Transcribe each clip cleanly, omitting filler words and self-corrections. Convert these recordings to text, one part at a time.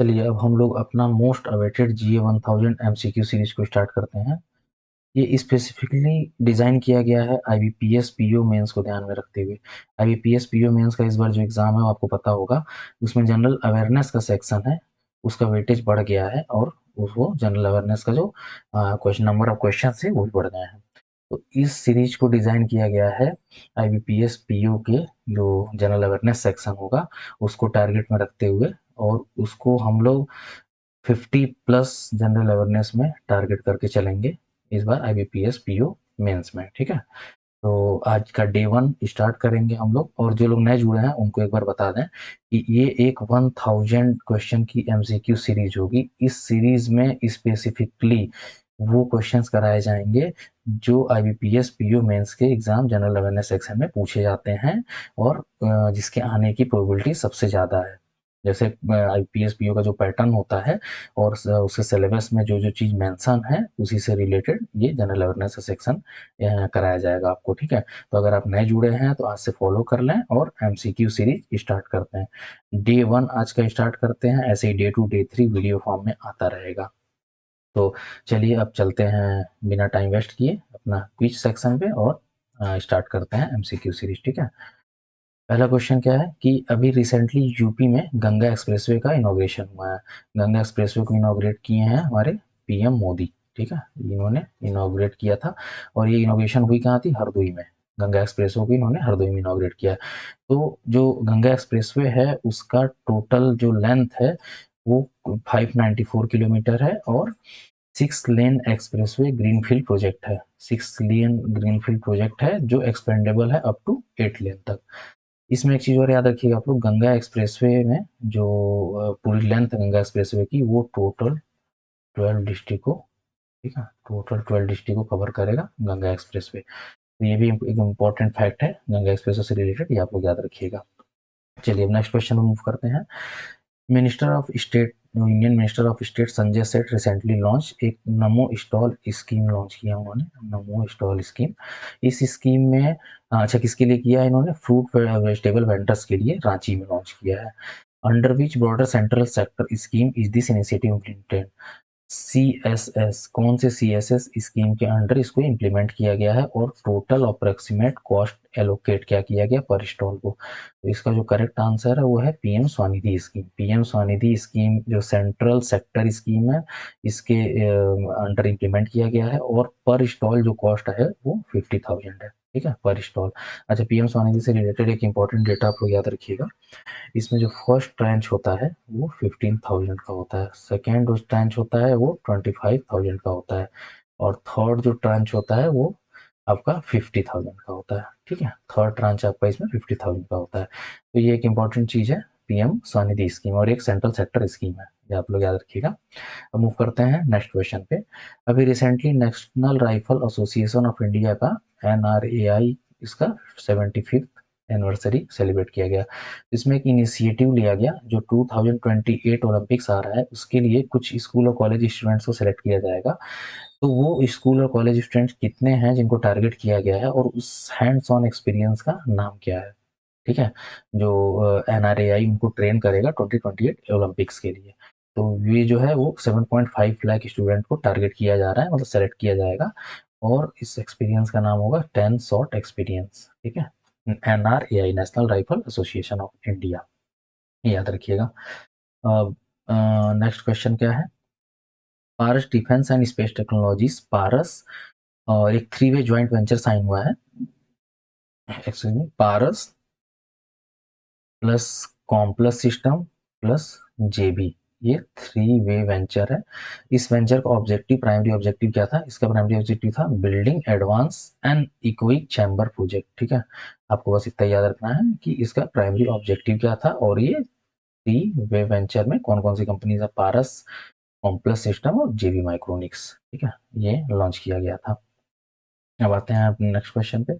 चलिए अब हम लोग अपना most awaited GA 1000 MCQ series को स्टार्ट करते हैं। ये स्पेसिफिकली डिज़ाइन किया गया है IBPS PO मेंस को ध्यान में रखते हुए। IBPS PO मेंस का इस बार जो एग्ज़ाम है वो आपको पता होगा, उसमें जनरल अवेयरनेस का सेक्शन है, उसका वेटेज बढ़ गया है और वो जनरल अवेयरनेस का जो क्वेश्चन नंबर ऑफ क्वेश्चन है वो भी बढ़ गए हैं। तो इस सीरीज को डिज़ाइन किया गया है IBPS PO के जो जनरल अवेयरनेस सेक्शन होगा उसको टारगेट में रखते हुए, और उसको हम लोग 50 प्लस जनरल अवेयरनेस में टारगेट करके चलेंगे इस बार IBPS PO मेंस में। ठीक है, तो आज का डे 1 स्टार्ट करेंगे हम लोग, और जो लोग नए जुड़े हैं उनको एक बार बता दें कि ये एक 1000 क्वेश्चन की MCQ सीरीज होगी। इस सीरीज में स्पेसिफिकली वो क्वेश्चंस कराए जाएंगे जो IBPS PO मेंस के एग्जाम जनरल अवेयरनेस सेक्शन में पूछे जाते हैं, और जिसके आने की प्रोबेबिलिटी सबसे ज़्यादा है। जैसे IPS PO का जो पैटर्न होता है और उसके सिलेबस में जो जो चीज़ मेंशन है उसी से रिलेटेड ये जनरल अवेयरनेस का सेक्शन कराया जाएगा आपको। ठीक है, तो अगर आप नए जुड़े हैं तो आज से फॉलो कर लें और MCQ सीरीज स्टार्ट करते हैं। डे 1 आज का स्टार्ट करते हैं, ऐसे ही डे 2 डे 3 वीडियो फॉर्म में आता रहेगा। तो चलिए अब चलते हैं बिना टाइम वेस्ट किए अपना क्विज सेक्शन पे, और स्टार्ट करते हैं MCQ सीरीज। ठीक है, पहला क्वेश्चन क्या है कि अभी रिसेंटली यूपी में गंगा एक्सप्रेसवे का इनॉग्रेशन हुआ है। गंगा एक्सप्रेसवे को इनॉग्रेट किए हैं हमारे PM मोदी। ठीक है, इन्होंने इनॉग्रेट किया था, और ये इनॉग्रेशन हुई कहाँ थी? हरदोई में। गंगा एक्सप्रेसवे को इन्होंने हरदोई में इनॉग्रेट किया है। तो जो गंगा एक्सप्रेसवे है उसका टोटल जो लेंथ है वो 594 किलोमीटर है, और 6 लेन एक्सप्रेसवे ग्रीनफील्ड प्रोजेक्ट है। 6 लेन ग्रीनफील्ड प्रोजेक्ट है जो एक्सपेंडेबल है अप टू 8 लेन तक। इसमें एक चीज़ और याद रखिएगा आप लोग, गंगा एक्सप्रेसवे में जो पूरी लेंथ गंगा एक्सप्रेसवे की वो टोटल 12 डिस्ट्रिक्ट को, ठीक है, टोटल 12 डिस्ट्रिक्ट को कवर करेगा गंगा एक्सप्रेसवे। तो ये भी एक इम्पॉर्टेंट फैक्ट है गंगा एक्सप्रेसवे से रिलेटेड, ये आप लोग याद रखिएगा। चलिए अब नेक्स्ट क्वेश्चन मूव करते हैं। Minister of state Indian minister of state Sanjay Seth recently launch एक नमो स्टॉल स्कीम लॉन्च किया उन्होंने, नमो स्टॉल स्कीम। इस स्कीम में अच्छा किसके लिए किया है इन्होंने? फ्रूट वेजिटेबल वेंडर्स के लिए रांची में लॉन्च किया है। Under which broader central sector scheme is this initiative implemented? CSS, कौन से CSS स्कीम के अंडर इसको इम्प्लीमेंट किया गया है, और टोटल अप्रोक्सीमेट कॉस्ट एलोकेट क्या किया गया पर स्टॉल को? तो इसका जो करेक्ट आंसर है वो है PM Svanidhi scheme. PM Svanidhi scheme जो सेंट्रल सेक्टर स्कीम है इसके अंडर इम्प्लीमेंट किया गया है, और पर स्टॉल जो कॉस्ट है वो 50,000 है। ठीक है, पर स्टॉल। अच्छा, PM स्वनिधि से रिलेटेड एक इंपॉर्टेंट डेटा आप लोग याद रखिएगा। इसमें जो फर्स्ट ट्रांच होता है वो 15,000 का होता है, सेकेंड जो ट्रांच होता है वो 25,000 का होता है, और थर्ड जो ट्रांच होता है वो आपका 50,000 का होता है। ठीक है, थर्ड ट्रांच आपका इसमें 50,000 का होता है। तो ये एक इंपॉर्टेंट चीज़ है PM स्वनिधि स्कीम, और एक सेंट्रल सेक्टर स्कीम है, ये आप लोग याद रखिएगा। अब मूव करते हैं नेक्स्ट क्वेश्चन पे। अभी recently national rifle association of India का NRAI इसका 75th एनिवर्सरी सेलिब्रेट किया गया। इसमें एक इनिशिएटिव लिया गया जो 2028 ओलंपिक्स आ रहा है उसके लिए कुछ स्कूल और कॉलेज स्टूडेंट्स को सिलेक्ट किया जाएगा। तो वो स्कूल और कॉलेज स्टूडेंट्स कितने हैं जिनको टारगेट किया गया है, और उस हैंड्स ऑन एक्सपीरियंस का नाम क्या है? ठीक है, जो NRAI उनको ट्रेन करेगा 2028 ओलंपिक्स के लिए। तो ये जो है वो 7.5 लाख स्टूडेंट को टारगेट किया जा रहा है, मतलब सेलेक्ट किया जाएगा, और इस एक्सपीरियंस का नाम होगा 10 शॉट एक्सपीरियंस। ठीक है, NRAI national rifle association of India, याद रखिएगा। अब नेक्स्ट क्वेश्चन क्या है? पारस डिफेंस एंड स्पेस टेक्नोलॉजीज पारस और एक 3-वे ज्वाइंट वेंचर साइन हुआ है। एक्सक्यूज मी, पारस प्लस कॉम्प्लस सिस्टम प्लस JB, ये 3-वे वेंचर है। इस वेंचर का ऑब्जेक्टिव, प्राइमरी ऑब्जेक्टिव क्या था? इसका प्राइमरी ऑब्जेक्टिव था building advance and equip chamber project. ठीक है, आपको बस इतना याद रखना है कि इसका प्राइमरी ऑब्जेक्टिव क्या था, और ये 3-वे वेंचर में कौन कौन सी कंपनीज है? पारस, कॉम्प्लस सिस्टम और JB माइक्रोनिक्स। ठीक है, ये लॉन्च किया गया था। अब आते हैं अपने नेक्स्ट क्वेश्चन पे।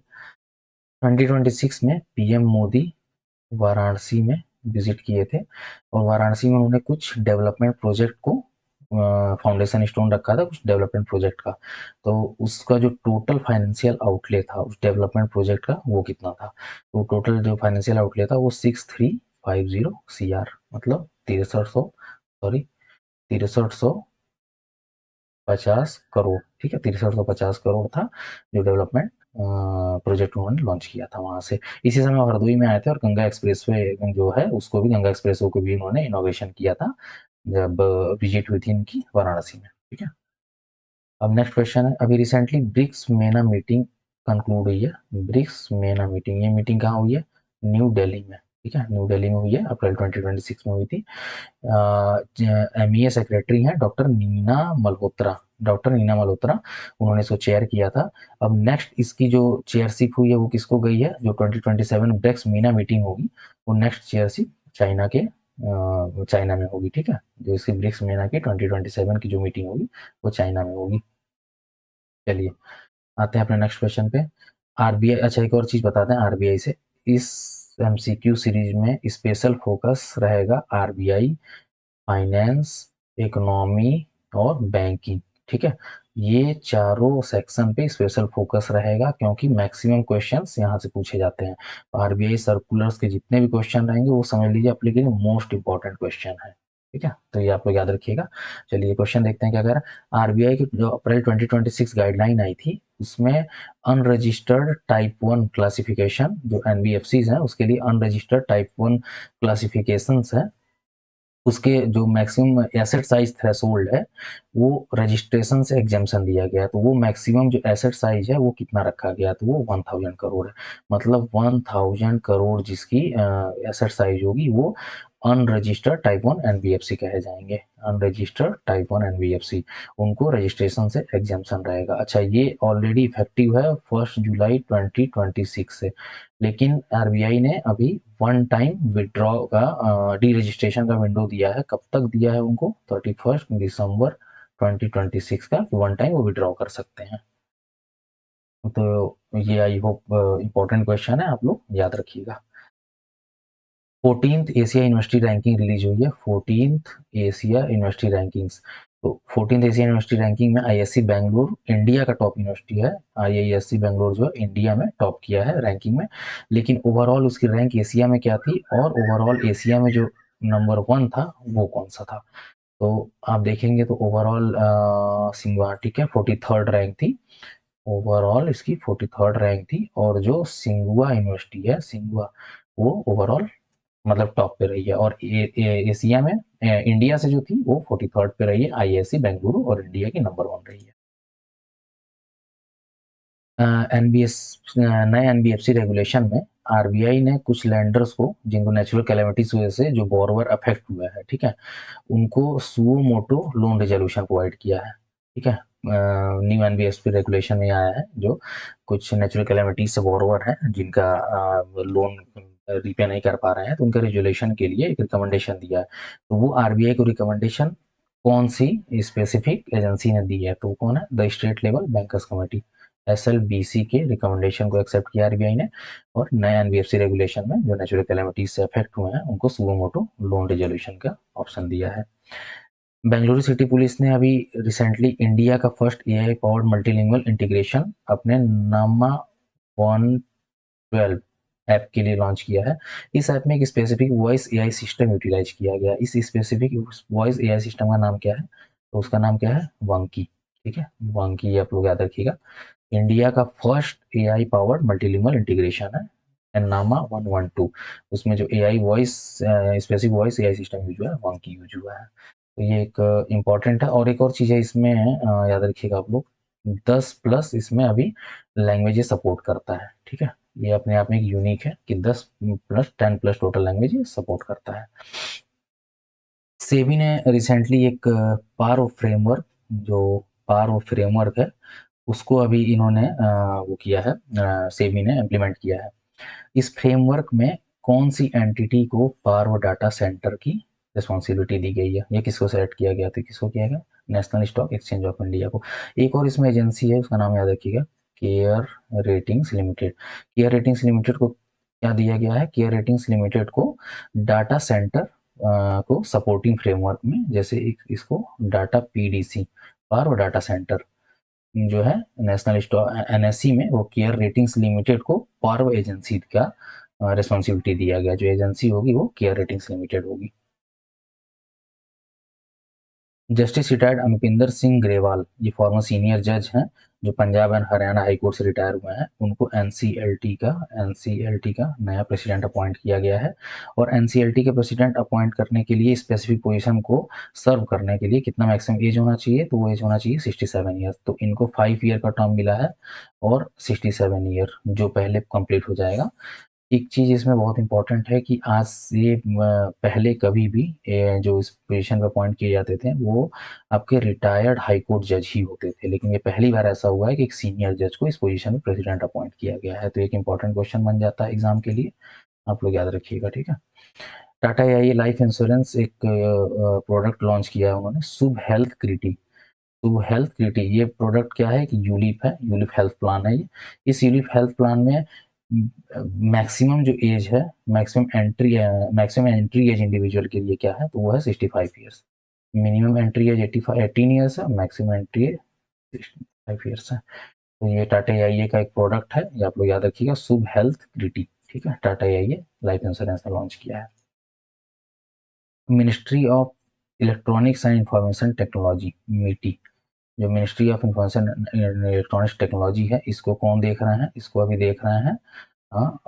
2026 में PM मोदी वाराणसी में विजिट किए थे, और वाराणसी में उन्होंने कुछ डेवलपमेंट प्रोजेक्ट को फाउंडेशन स्टोन रखा था, कुछ डेवलपमेंट प्रोजेक्ट का। तो उसका जो टोटल फाइनेंशियल आउटले था उस डेवलपमेंट प्रोजेक्ट का वो कितना था? तो टोटल जो फाइनेंशियल आउटले था वो 6350 CR, मतलब 6350 सॉरी 6350 करोड़, ठीक है, 6350 करोड़ था जो डेवलपमेंट प्रोजेक्ट उन्होंने लॉन्च किया था वहां से। इसी समय हरदोई में आए थे और गंगा एक्सप्रेसवे जो है उसको भी, गंगा एक्सप्रेसवे को भी उन्होंने इनोवेशन किया था जब विजिट हुई थी इनकी वाराणसी में, ठीक है। अब नेक्स्ट क्वेश्चन है, अभी रिसेंटली ब्रिक्स मेना मीटिंग कंक्लूड हुई है। ब्रिक्स मेना मीटिंग, ये मीटिंग कहाँ हुई है? न्यू दिल्ली में, ठीक है, न्यू दिल्ली में हुई है, अप्रैल 2026 में हुई थी। एमईए सेक्रेटरी हैं डॉक्टर नीना मल्होत्रा, उन्होंने इसको चेयर किया था। अब नेक्स्ट इसकी जो चेयरशिप हुई है वो किसको गई है? जो 2027 ब्रिक्स मीना मीटिंग होगी वो नेक्स्ट चेयरशिप चाइना में होगी, ठीक है। जो इसकी ब्रिक्स मीना की 2027 की जो मीटिंग होगी वो चाइना में होगी। चलिए आते हैं अपने नेक्स्ट क्वेश्चन पे। आरबीआई, अच्छा एक और चीज बताते हैं आरबीआई से। इस एमसीक्यू सीरीज में स्पेशल फोकस रहेगा आरबीआई, फाइनेंस, इकोनॉमी और बैंकिंग, ठीक है। ये चारों सेक्शन पे स्पेशल फोकस रहेगा क्योंकि मैक्सिमम क्वेश्चंस यहाँ से पूछे जाते हैं। आरबीआई सर्कुलर्स के जितने भी क्वेश्चन रहेंगे वो समझ लीजिए अपने लिए मोस्ट इंपॉर्टेंट क्वेश्चन है, ठीक है, तो ये आप लोग याद रखिएगा। चलिए क्वेश्चन देखते हैं क्या कह रहा है। आरबीआई की जो अप्रैल 2026 गाइडलाइन आई थी उसमें अनरजिस्टर्ड टाइप 1 क्लासिफिकेशन, जो एनबीएफसीज हैं उसके लिए अनरजिस्टर्ड टाइप 1 क्लासिफिकेशंस है, उसके जो मैक्सिमम एसेट साइज थ्रेशोल्ड है वो रजिस्ट्रेशन से एग्जेम्पशन दिया गया है। तो वो मैक्सिमम जो एसेट साइज है वो कितना रखा गया? तो वो 1000 करोड़ है। मतलब 1000 करोड़ जिसकी एसेट साइज होगी वो अनरजिस्टर्ड टाइप 1 एनबीएफसी कहे जाएंगे। अनरजिस्टर्ड टाइप 1 एनबीएफसी, उनको रजिस्ट्रेशन से एग्जेम्पशन रहेगा। अच्छा, ये ऑलरेडी इफेक्टिव है 1 जुलाई 2026 से, लेकिन आरबीआई ने अभी वन टाइम विड्रॉ का डी रजिस्ट्रेशन का विंडो दिया है। कब तक दिया है उनको? 31 दिसंबर 2026 का वन टाइम वो विड्रॉ कर सकते हैं। तो ये आई होप इम्पोर्टेंट क्वेश्चन है, आप लोग याद रखिएगा। 14th Asia university ranking release हुई है। 14th एशिया यूनिवर्सिटी रैंकिंग्स, तो 14th एशिया यूनिवर्सिटी रैंकिंग में आईएससी बेंगलुरु इंडिया का टॉप यूनिवर्सिटी है। आईआईएससी बेंगलुरु जो है इंडिया में टॉप किया है रैंकिंग में, लेकिन ओवरऑल उसकी रैंक एशिया में क्या थी और ओवरऑल एशिया में जो नंबर 1 था वो कौन सा था? तो आप देखेंगे तो ओवरऑल सिंगुआ, ठीक है, 43rd रैंक थी। ओवरऑल इसकी 43rd रैंक थी और जो सिंगुआ यूनिवर्सिटी है, सिंगुआ, वो ओवरऑल मतलब टॉप पे रही है। और एशिया में इंडिया से जो थी वो 43rd पे रही है, आईआईएससी बेंगलुरु, और इंडिया की नंबर 1 रही है। एनबीएस नए एनबीएफसी रेगुलेशन में आरबीआई ने कुछ लैंडर्स को जिनको नेचुरल कैलेमिटीज की वजह से जो बोरोवर अफेक्ट हुआ है, ठीक है, उनको suo motu loan resolution provide किया है, ठीक है। न्यू एनबीएफसी रेगुलेशन में आया है जो कुछ नेचुरल कैलेमिटीज से बोरोवर हैं जिनका लोन रिपे नहीं कर पा रहे हैं, तो उनके रेजुलेशन के लिए एक रिकमेंडेशन दिया है। तो वो आरबीआई को रिकमेंडेशन कौन सी स्पेसिफिक एजेंसी ने दी है? तो कौन है? The state level bankers committee, SLBC के रिकमेंडेशन को एक्सेप्ट किया आरबीआई ने, और नया एनबीएफसी रेगुलेशन में जो नेचुरल कैलेमिटीज से अफेक्ट हुए हैं उनको सुओ मोटो लोन रिजोल्यूशन का ऑप्शन दिया है। बेंगलुरु सिटी पुलिस ने अभी रिसेंटली इंडिया का first AI powered multilingual integration अपने नामा 112 ऐप के लिए लॉन्च किया है। इस ऐप में एक specific voice AI system utilise किया गया है। इस स्पेसिफिक वॉइस एआई सिस्टम का नाम क्या है? तो उसका नाम क्या है? वंकी, ठीक है, वंकी, आप लोग याद रखिएगा। इंडिया का first AI powered multilingual integration है एनामा 112। उसमें जो AI voice specific voice AI system use हुआ है वंकी यूज हुआ है। तो ये एक इम्पॉर्टेंट है। और एक और चीज़ है इसमें, याद रखिएगा आप लोग, 10+ इसमें अभी लैंग्वेजेस सपोर्ट करता है, ठीक है। ये अपने आप में एक यूनिक है कि 10+10+ टोटल लैंग्वेज सपोर्ट करता है। सेबी ने रिसेंटली एक पारो फ्रेमवर्क, जो पारो फ्रेमवर्क है उसको अभी इन्होंने वो किया है, सेबी ने इम्प्लीमेंट किया है। इस फ्रेमवर्क में कौन सी एंटिटी को पारो डाटा सेंटर की रिस्पॉन्सिबिलिटी दी गई है? ये किसको सेलेक्ट किया गया? तो किसको किया गया? National stock exchange of India को। एक और इसमें एजेंसी है उसका नाम याद रखिएगा, care ratings limited. Care ratings limited को क्या दिया गया है? केयर रेटिंग्स लिमिटेड को डाटा सेंटर को सपोर्टिंग फ्रेमवर्क में, जैसे इसको डाटा पीडीसी, पारो डाटा सेंटर जो है नेशनल स्टॉक एनएससी में, वो केयर रेटिंग्स लिमिटेड को पारो एजेंसी का रिस्पॉन्सिबिलिटी दिया गया। जो एजेंसी होगी वो केयर रेटिंग्स लिमिटेड होगी। जस्टिस रिटायर्ड अनुपिंदर सिंह ग्रेवाल, ये फॉर्मर सीनियर जज हैं जो Punjab and Haryana high court से रिटायर हुए हैं। उनको एनसीएलटी का नया प्रेसिडेंट अपॉइंट किया गया है। और एनसीएलटी के प्रेसिडेंट अपॉइंट करने के लिए स्पेसिफिक पोजीशन को सर्व करने के लिए कितना मैक्सिमम एज होना चाहिए, तो वो एज होना चाहिए 67 ईयर। तो इनको 5 ईयर का टर्म मिला है और 67 ईयर जो पहले कंप्लीट हो जाएगा। एक चीज़ इसमें बहुत इंपॉर्टेंट है कि आज से पहले कभी भी जो इस पोजीशन पे अपॉइंट किए जाते थे वो आपके रिटायर्ड हाई कोर्ट जज ही होते थे, लेकिन ये पहली बार ऐसा हुआ है कि एक सीनियर जज को इस पोजीशन में प्रेसिडेंट अपॉइंट किया गया है। तो एक इंपॉर्टेंट क्वेश्चन बन जाता है एग्जाम के लिए, आप लोग याद रखिएगा, ठीक है। टाटा आई लाइफ इंश्योरेंस एक प्रोडक्ट लॉन्च किया है उन्होंने, शुभ हेल्थ क्रिटी। तो हेल्थ क्रिटी ये प्रोडक्ट क्या है कि यूलिप है, यूलिप हेल्थ प्लान है ये। इस यूलिप हेल्थ प्लान में मैक्सिमम जो एज है, मैक्सिमम एंट्री एज इंडिविजुअल के लिए क्या है, तो वो है 65 years. Minimum entry age 18 years है, मैक्सिमम एंट्री एज 65 ईयर्स है। तो ये टाटा आई का एक प्रोडक्ट है, ये आप लोग याद रखिएगा, शुभ हेल्थ क्रिटी, ठीक है। टाटा आई लाइफ इंश्योरेंस ने लॉन्च किया है। Ministry of electronics and information technology, मीटी, जो ministry of information electronics technology है, इसको कौन देख रहे हैं, इसको अभी देख रहे हैं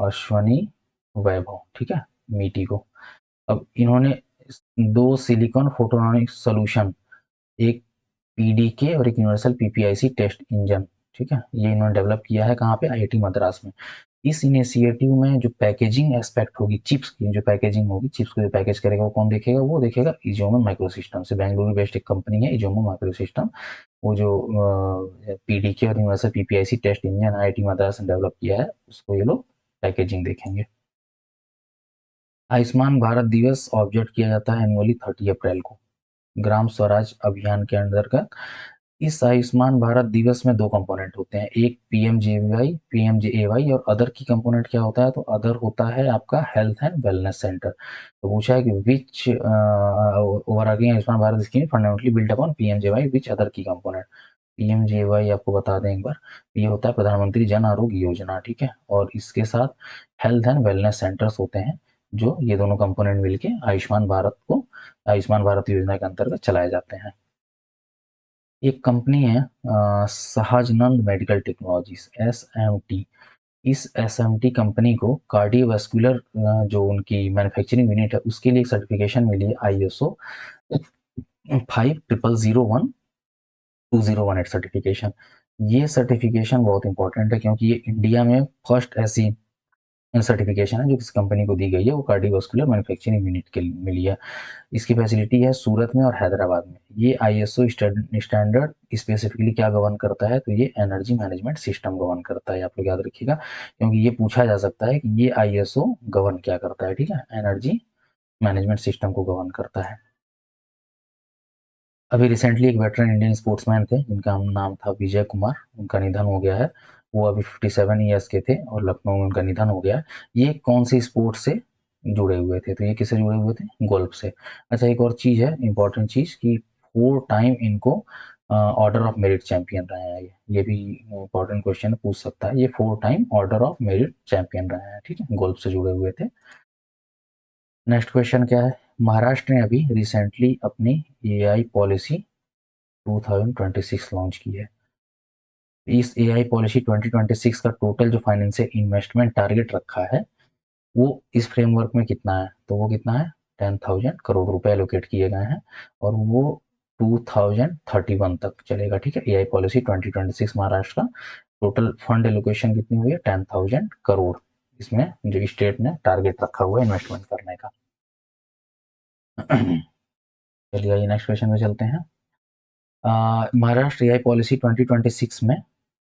अश्वनी वैभव, ठीक है, मीटी को। अब इन्होंने दो सिलिकॉन फोटोनिक सोल्यूशन, एक पीडीके और एक यूनिवर्सल पीपीआईसी टेस्ट इंजन, ठीक है, ये इन्होंने डेवलप किया है कहाँ पे, आईआईटी मद्रास में। इस इनिशिएटिव में जो पैकेजिंग एस्पेक्ट होगी, चिप्स की जो पैकेजिंग होगी, चिप्स को जो पैकेज करेगा वो कौन देखेगा, वो देखेगा इजोमो माइक्रोसिस्टम से, बेंगलुरु बेस्ड एक कंपनी है इजोमो माइक्रोसिस्टम। वो जो पीडीके और universal PPIC test engine IIT Madras ने डेवलप किया है, उसको ये लोग पैकेजिंग देखेंगे। आयुष्मान भारत दिवस ऑब्जर्व किया जाता है एनुअली 30 अप्रैल को, ग्राम स्वराज अभियान के अंतर्गत। इस आयुष्मान भारत दिवस में दो कंपोनेंट होते हैं, एक पीएमजेएवाई और अदर की कंपोनेंट क्या होता है, तो अदर होता है आपका हेल्थ एंड वेलनेस सेंटर। तो पूछा है कि which overarching Ayushman Bharat scheme fundamentally built upon PMJAY, which other की कंपोनेंट। पीएमजेएवाई आपको बता दें एक बार, ये होता है प्रधानमंत्री जन आरोग्य योजना, ठीक है, और इसके साथ हेल्थ एंड वेलनेस सेंटर्स होते हैं, जो ये दोनों कंपोनेंट मिलके आयुष्मान भारत योजना के अंतर्गत चलाए जाते हैं। एक कंपनी है सहजनंद मेडिकल टेक्नोलॉजीज, एसएमटी। इस एसएमटी कंपनी को कार्डियोवास्कुलर जो उनकी मैन्युफैक्चरिंग यूनिट है उसके लिए एक सर्टिफिकेशन मिली है, आईएसओ 5001201 सर्टिफिकेशन। ये सर्टिफिकेशन बहुत इंपॉर्टेंट है क्योंकि ये इंडिया में फर्स्ट ऐसी सर्टिफिकेशन है जो किसी कंपनी को दी गई है, वो कार्डियोवास्कुलर मैन्युफैक्चरिंग यूनिट के लिए मिली है। इसकी फैसिलिटी है सूरत में और हैदराबाद में। ये आईएसओ स्टैंडर्ड स्पेसिफिकली क्या गवर्न करता है, तो ये एनर्जी मैनेजमेंट सिस्टम गवर्न करता है, आप लोग याद रखिएगा, क्योंकि ये पूछा जा सकता है कि ये आईएसओ गवर्न क्या करता है, ठीक है, एनर्जी मैनेजमेंट सिस्टम को गवर्न करता है। अभी रिसेंटली एक वेटरन इंडियन स्पोर्ट्समैन थे जिनका नाम था विजय कुमार, उनका निधन हो गया है। वो अभी 57 ईयर्स के थे और लखनऊ में उनका निधन हो गया है। ये कौन सी स्पोर्ट से जुड़े हुए थे, तो ये किससे जुड़े हुए थे, गोल्फ से। अच्छा, एक और चीज़ है इंपॉर्टेंट चीज़ कि 4 टाइम इनको ऑर्डर ऑफ मेरिट चैंपियन रहे हैं, ये भी इंपॉर्टेंट क्वेश्चन पूछ सकता है, ये 4 time order of merit champion रहे हैं, ठीक है, गोल्फ से जुड़े हुए थे। नेक्स्ट क्वेश्चन क्या है, महाराष्ट्र ने अभी रिसेंटली अपनी एआई पॉलिसी 2026 लॉन्च की है। इस एआई पॉलिसी 2026 का टोटल जो फाइनेंशियल इन्वेस्टमेंट टारगेट रखा है वो इस फ्रेमवर्क में कितना है, तो वो कितना है, 10,000 करोड़ रुपए एलोकेट किए गए हैं और वो 2031 तक चलेगा, ठीक है। एआई पॉलिसी 2026 महाराष्ट्र का टोटल फंड एलोकेशन कितनी हुई है, 10,000 करोड़, इसमें जो स्टेट ने टारगेट रखा हुआ है इन्वेस्टमेंट करने का। चलिए आइए नेक्स्ट क्वेश्चन में चलते हैं। महाराष्ट्र एआई पॉलिसी 2026 में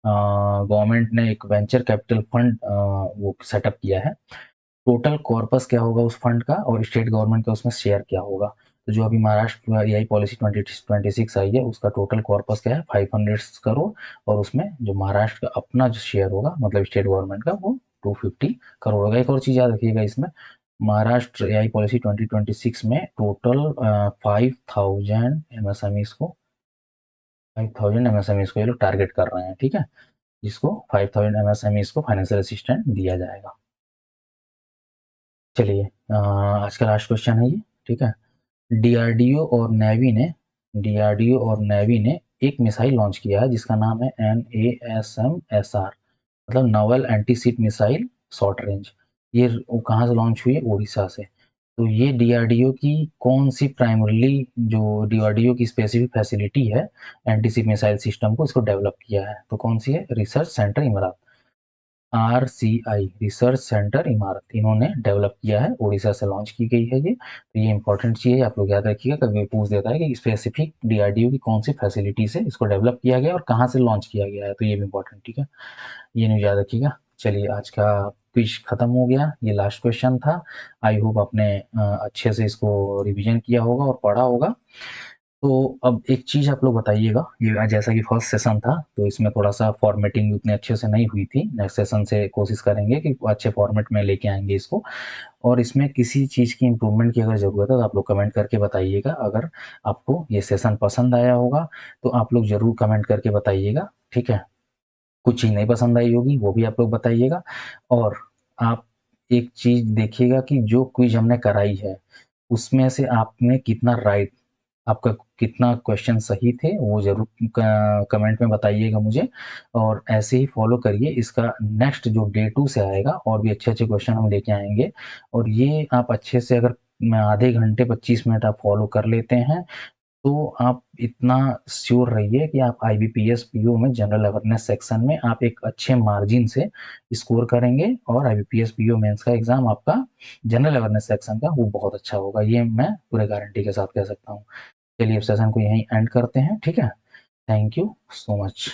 गवर्नमेंट ने एक वेंचर कैपिटल फंड वो सेटअप किया है। टोटल कॉर्पस क्या होगा उस फंड का और स्टेट गवर्नमेंट का उसमें शेयर क्या होगा, तो जो अभी महाराष्ट्र एआई पॉलिसी 2026 आई है उसका टोटल कॉर्पस क्या है, 500 करोड़, और उसमें जो महाराष्ट्र का अपना जो शेयर होगा मतलब स्टेट गवर्नमेंट का वो 250 करोड़ होगा। एक और चीज़ याद रखिएगा इसमें, महाराष्ट्र एआई पॉलिसी 2026 में टोटल 5,000 को ये लोग टारगेट कर रहे हैं, ठीक है, जिसको 5,000 एमएसएमईज को फाइनेंशियल असिस्टेंट दिया जाएगा। चलिए आज का लास्ट क्वेश्चन है ये, ठीक है। डीआरडीओ और नेवी ने डीआरडीओ और नेवी ने एक मिसाइल लॉन्च किया है जिसका नाम है NASMSR, मतलब novel anti ship missile short range. ये कहाँ से लॉन्च हुई है? उड़ीसा से। तो ये डीआरडीओ की कौन सी प्राइमरली जो डीआरडीओ की स्पेसिफिक फैसिलिटी है एंटी शिप मिसाइल सिस्टम को इसको डेवलप किया है, तो कौन सी है? रिसर्च सेंटर इमारत, RCI रिसर्च सेंटर इमारत, इन्होंने डेवलप किया है, उड़ीसा से लॉन्च की गई है ये। तो ये इंपॉर्टेंट चीज़ है, आप लोग याद रखिएगा, कभी पूछ देता है कि स्पेसिफिक डीआरडीओ की कौन सी फैसिलिटी से इसको डेवलप किया गया और कहाँ से लॉन्च किया गया है, तो ये भी इंपॉर्टेंट, ठीक है, ये न्यूज़ याद रखिएगा। चलिए आज का क्विज खत्म हो गया, ये लास्ट क्वेश्चन था। आई होप आपने अच्छे से इसको रिवीजन किया होगा और पढ़ा होगा। तो अब एक चीज़ आप लोग बताइएगा, ये जैसा कि फर्स्ट सेशन था तो इसमें थोड़ा सा फॉर्मेटिंग उतने अच्छे से नहीं हुई थी, नेक्स्ट सेशन से कोशिश करेंगे कि अच्छे फॉर्मेट में लेके आएंगे इसको। और इसमें किसी चीज़ की इम्प्रूवमेंट की अगर ज़रूरत है तो आप लोग कमेंट करके बताइएगा। अगर आपको ये सेशन पसंद आया होगा तो आप लोग ज़रूर कमेंट करके बताइएगा, ठीक है। कुछ चीज़ नहीं पसंद आई होगी वो भी आप लोग बताइएगा। और आप एक चीज़ देखिएगा कि जो क्विज हमने कराई है उसमें से आपने कितना राइट, आपका कितना क्वेश्चन सही थे वो ज़रूर कमेंट में बताइएगा मुझे। और ऐसे ही फॉलो करिए, इसका नेक्स्ट जो डे 2 से आएगा और भी अच्छे अच्छे क्वेश्चन हम लेके आएंगे। और ये आप अच्छे से अगर आधे घंटे 25 मिनट आप फॉलो कर लेते हैं तो आप इतना श्योर रहिए कि आप IBPS PO में जनरल अवेयरनेस सेक्शन में आप एक अच्छे मार्जिन से स्कोर करेंगे और IBPS PO मेंस का एग्जाम आपका जनरल अवेयरनेस सेक्शन का वो बहुत अच्छा होगा, ये मैं पूरे गारंटी के साथ कह सकता हूँ। चलिए अब सेशन को यहीं एंड करते हैं, ठीक है। Thank you so much.